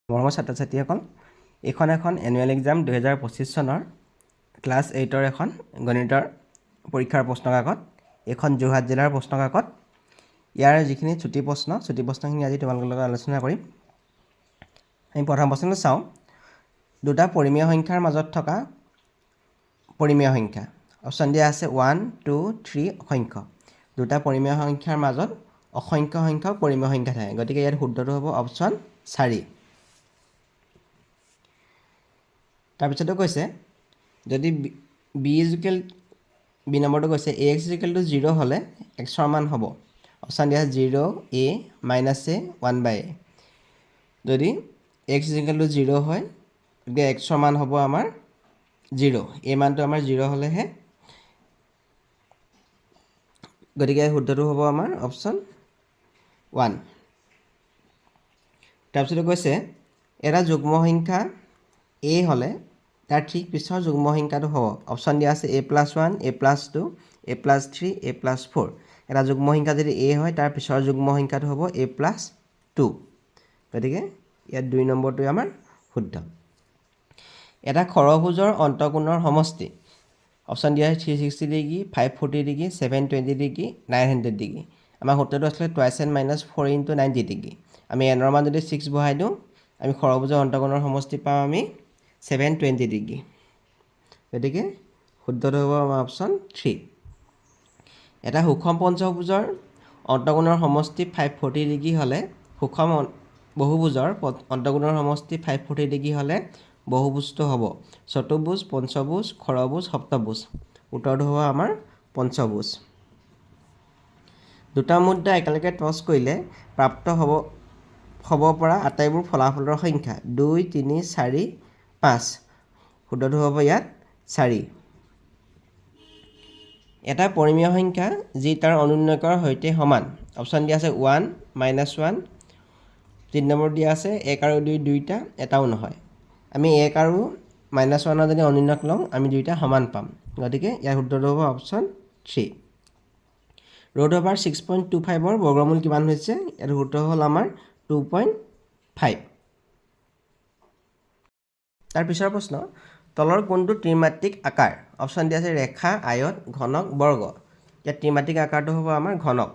মৰমৰ ছাত্ৰ ছাত্ৰীসকল, এইখন এখন এনুৱেল এক্সাম 2025 চনৰ ক্লাছ 8ৰ এখন গণিতৰ পৰীক্ষাৰ প্ৰশ্নকাকত। এইখন যোৰহাট জিলাৰ প্ৰশ্নকাকত। ইয়াৰ যিখিনি ছুটি প্ৰশ্নখিনি আজি তোমালোকৰ লগত আলোচনা কৰিম। আমি প্ৰথম প্ৰশ্নটো চাওঁ। দুটা পৰিমেয় সংখ্যাৰ মাজত থকা পৰিমেয় সংখ্যা। অপশ্যন দিয়া আছে 1, 2, 3 অসংখ্য। দুটা পৰিমেয় সংখ্যাৰ মাজত অসংখ্য সংখ্যক পৰিমেয় সংখ্যা থাকে, গতিকে ইয়াত শুদ্ধটো হ'ব অপশ্যন 4। তাৰপিছতো কৈছে যদি বি নম্বৰটো কৈছে ax = 0 হ'লে xৰ মান হ'ব। অপশ্যন দিয়া 0 a -a 1/a। যদি x = 0 হয় গতিকে xৰ মান হ'ব আমাৰ 0। এই মানটো আমাৰ 0 হ'লেহে, গতিকে শুদ্ধটো হ'ব আমাৰ অপশ্যন 1। তাৰপিছতে কৈছে এটা যুগ্ম সংখ্যা a হ'লে তাৰ ঠিক পিছৰ যুগ্ম সংখ্যাটো হ'ব। অপশ্যন দিয়া আছে a+1, a+2, a+3, a+4। এটা যুগ্ম সংখ্যা যদি a হয় তাৰ পিছৰ যুগ্ম সংখ্যাটো হ'ব a+2। গতিকে ইয়াত 2 নম্বৰটোৱে আমাৰ শুদ্ধ। এটা খৰভুজৰ অন্তঃকোণৰ সমষ্টি। অপশ্যন দিয়া আছে 360 ডিগ্ৰী, 540 ডিগ্ৰী, 720 ডিগ্ৰী, 900 ডিগ্ৰী। আমাৰ সূত্ৰটো আছিলে twice n - 4 × 90 ডিগ্ৰী। আমি এনৰ মান যদি 6 বহাই দিওঁ আমি খৰভুজৰ অন্তঃকোণৰ সমষ্টি পাওঁ আমি 720 ডিগ্ৰী। গতিকে শুদ্ধটো হ'ব আমাৰ অপশ্যন 3। এটা সুষম পঞ্চভুজৰ অন্তঃকোণৰ সমষ্টি 540 ডিগ্ৰী হ'লে সুষম বহুভুজৰ অন্তঃকোণৰ সমষ্টি 540 ডিগ্ৰী হ'লে বহুভুজটো হ'ব চতুৰ্ভুজ, পঞ্চভুজ, খৰভুজ, সপ্তভুজ। উত্তৰটো হ'ব আমাৰ পঞ্চভুজ। দুটা মুদ্ৰা একেলগে টছ কৰিলে প্ৰাপ্ত হ'ব পৰা আটাইবোৰ ফলাফলৰ সংখ্যা 2, 3, 4, 5। শুদ্ধটো হ'ব ইয়াত 4। এটা পৰিমেয় সংখ্যা যি তাৰ অনুন্নয়কৰ সৈতে সমান। অপশ্যন দিয়া আছে 1, -1। 3 নম্বৰ দিয়া আছে 1 আৰু 2 দুইটা এটাও নহয়। আমি 1 আৰু -1ৰ যদি অনুন্নয়ক লওঁ আমি দুইটা সমান পাম। গতিকে ইয়াৰ শুদ্ধটো হ'ব অপশ্যন 3। √/6.25ৰ বৰ্গমূল কিমান হৈছে? ইয়াৰ শুদ্ধ হ'ল আমাৰ 2.5। তাৰ পিছৰ প্ৰশ্ন, তলৰ কোনটো ত্ৰিমাত্ৰিক আকাৰ? অপশ্যন দিয়া আছে ৰেখা, আয়ত, ঘনক, বৰ্গ। ইয়াত ত্ৰিমাত্ৰিক আকাৰটো হ'ব আমাৰ ঘনক।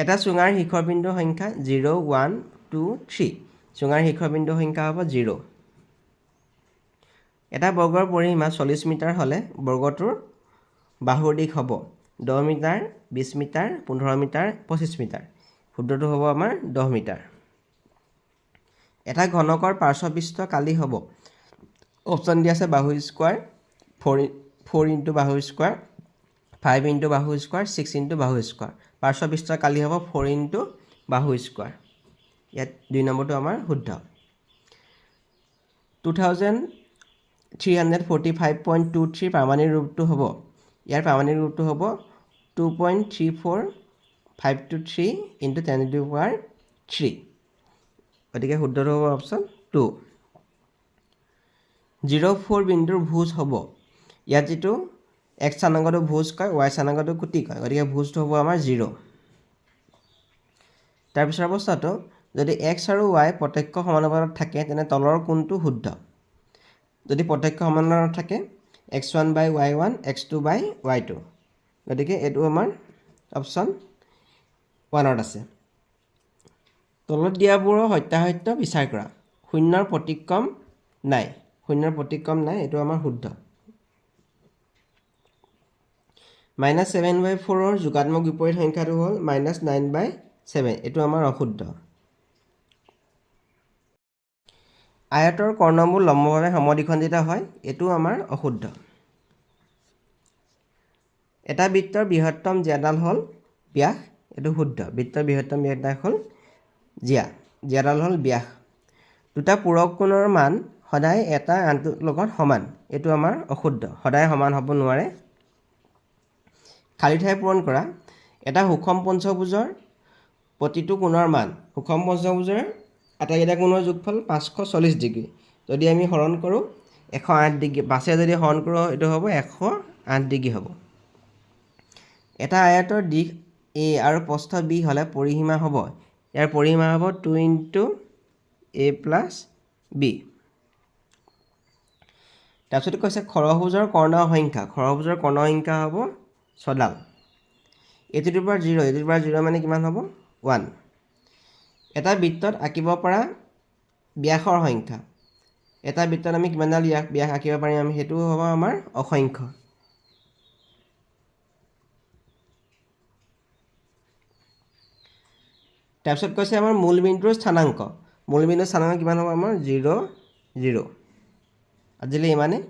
এটা চুঙাৰ শীৰ্ষবিন্দুৰ সংখ্যা 0, 1, 2, 3। চুঙাৰ শীৰ্ষবিন্দুৰ সংখ্যা হ'ব 0। এটা বৰ্গৰ পৰিসীমা 40 মিটাৰ হ'লে বৰ্গটোৰ বাহুৰ দিশ হ'ব 10 মিটাৰ, 20 মিটাৰ, 15 মিটাৰ, 25 মিটাৰ। শুদ্ধটো হ'ব আমাৰ 10 মিটাৰ। এটা ঘনকৰ পাৰ্শ্বপৃষ্ঠ কালি হ'ব। অপশ্যন দিয়া আছে বাহু স্কোৱাৰ, 4 × বাহু স্কোৱাৰ, 5 × বাহু স্কোৱাৰ, 6 × বাহু স্কোৱাৰ। পাৰ্শ্বপৃষ্ঠ কালি হ'ব 4 × বাহু স্কোৱাৰ। ইয়াত 2 নম্বৰটো আমাৰ শুদ্ধ। 2345.23 প্ৰামাণিক ৰূপটো হ'ব। ইয়াৰ প্ৰামাণিক ৰূপটো হ'ব 2.34523 × 10⁻³ গতিকে শুদ্ধটো হ'ব অপশ্যন 2। 0,4 বিন্দুৰ ভুজ হ'ব। ইয়াত যিটো x স্থানাংকটো ভুজ কয়, y স্থানাংকটো কোটি কয়, গতিকে ভুজটো হ'ব আমাৰ 0। তাৰপিছৰ অৱস্থাটো যদি x আৰু y প্ৰত্যক্ষ সমানুপাতত থাকে তেনে তলৰ কোনটো শুদ্ধ? যদি প্ৰত্যক্ষ সমানুপাতত থাকে x1/y1, x2/y2। গতিকে এইটো আমাৰ অপশ্যন 1ত আছে। তলত দিয়াবোৰৰ সত্যাসত্য বিচাৰ কৰা। শূন্যৰ প্ৰতিক্ৰম নাই। শূন্যৰ প্ৰতিক্ৰম নাই, এইটো আমাৰ শুদ্ধ। -7/4ৰ যোগাত্মক বিপৰীত সংখ্যাটো হ'ল -9/7। এইটো আমাৰ অশুদ্ধ। আয়তৰ কৰ্ণমূল লম্বভাৱে সমদ্বিখণ্ডিত হয়, এইটো আমাৰ অশুদ্ধ। এটা বৃত্তৰ বৃহত্তম জ্যাডাল হ'ল ব্যাস, এইটো শুদ্ধ। বৃত্তৰ বৃহত্তম ব্যাস হ'ল জ্যাডাল হ'ল ব্যাস। দুটা পূৰক কোণৰ মান সদায় এটা আনটোৰ লগত সমান, এইটো আমাৰ অশুদ্ধ। সদায় সমান হ'ব নোৱাৰে। খালী ঠাই পূৰণ কৰা। এটা সুষম পঞ্চভুজৰ প্ৰতিটো কোণৰ মান। সুষম পঞ্চভুজৰ আটাইকেইটা কোণৰ যোগফল 540 ডিগ্ৰী। যদি আমি হৰণ কৰোঁ 108 ডিগ্ৰী, 5 যদি হৰণ কৰোঁ এইটো হ'ব 108 ডিগ্ৰী হ'ব। এটা আয়তৰ দিশ A আৰু প্ৰস্থ B হ'লে পৰিসীমা হ'ব ইয়াৰ পৰিসীমা হ'ব 2 × a + b। তাৰপিছত কৈছে খৰভুজৰ কৰ্ণৰ সংখ্যা হ'ব 6ডাল। a to the power 0 মানে কিমান হ'ব 1। এটা বৃত্তত আঁকিব পৰা ব্যাসৰ সংখ্যা, এটা বৃত্তত আমি কিমানডাল ব্যাস আঁকিব পাৰিম আমি সেইটো হ'ব আমাৰ অসংখ্য। তাৰপিছত কৈছে আমাৰ মূলবিন্দুৰ স্থানাংক কিমান হ'ব আমাৰ 0 0। আজিলৈ ইমানেই।